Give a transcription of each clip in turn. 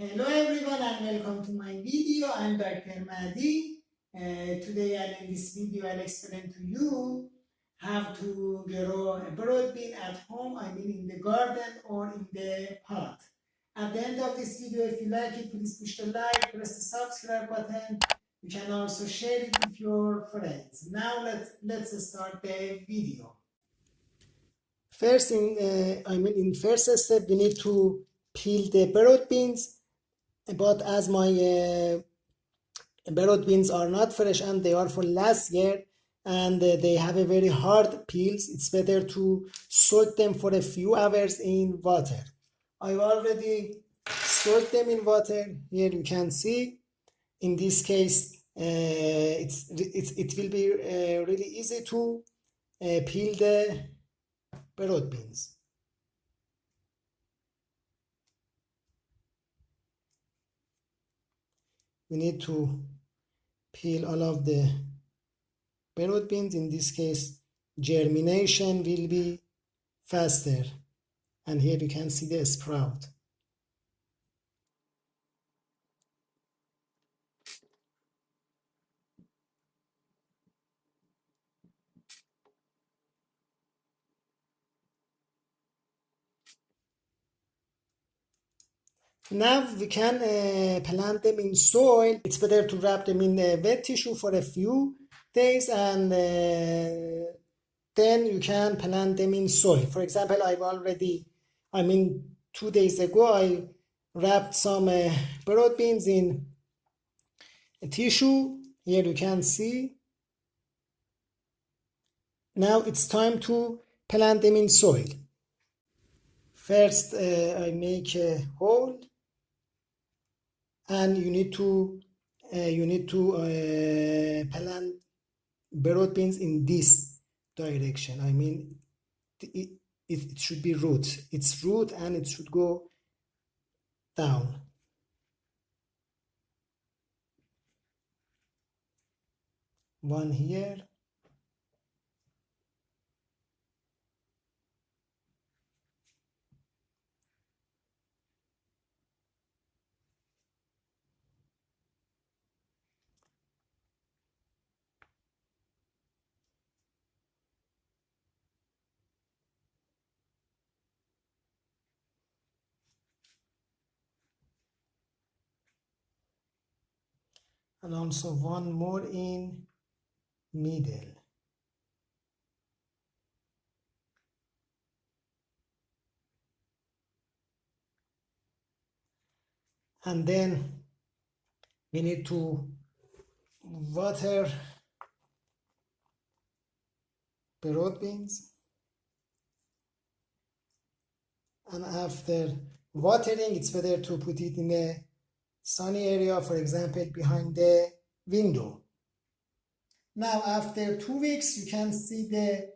Hello everyone and welcome to my video. I'm Dr. Mahdi. Today and in this video I'll explain to you how to grow a broad bean at home, I mean in the garden or in the pot. At the end of this video, if you like it, please push the like, press the subscribe button. You can also share it with your friends. Now let's start the video. First, in first step, we need to peel the broad beans. But as my broad beans are not fresh and they are for last year and they have a very hard peels, it's better to soak them for a few hours in water. I've already soaked them in water. Here you can see. In this case, it will be really easy to peel the broad beans. We need to peel all of the broad beans. In this case, germination will be faster. And here you can see the sprout. Now we can plant them in soil. It's better to wrap them in wet tissue for a few days and then you can plant them in soil. For example, 2 days ago, I wrapped some broad beans in tissue. Here you can see. Now it's time to plant them in soil. First, I make a hole, and you need to plant broad beans in this direction. It should be root. It's root, and it should go down. One here. And also one more in middle. And then we need to water broad beans. And after watering, it's better to put it in a sunny area, for example, behind the window. Now, after 2 weeks, you can see the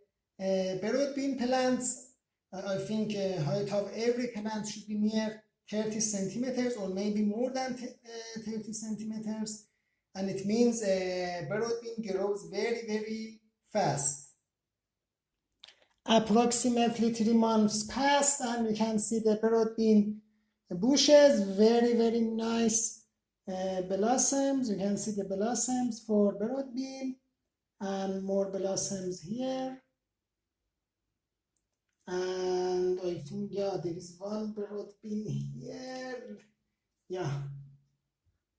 broad bean plants. I think height of every plant should be near 30 centimeters or maybe more than 30 centimeters. And it means broad bean grows very, very fast. Approximately 3 months passed and we can see the broad bean bushes, very, very nice blossoms. You can see the blossoms for broad bean and more blossoms here. And I think, yeah, there is one broad bean here. Yeah,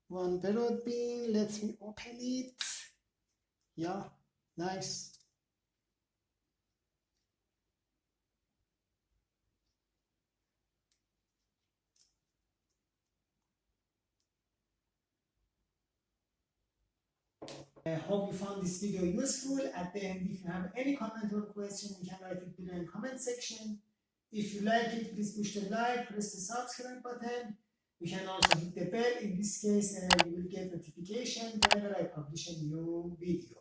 one broad bean. Let me open it. Yeah, nice. I hope you found this video useful. At the end, if you have any comment or question, you can write it below in the comment section. If you like it, please push the like, press the subscribe button. You can also hit the bell. In this case, you will get notification whenever I publish a new video.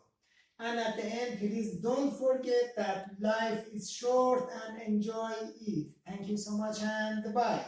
And at the end, please don't forget that life is short and enjoy it. Thank you so much and bye.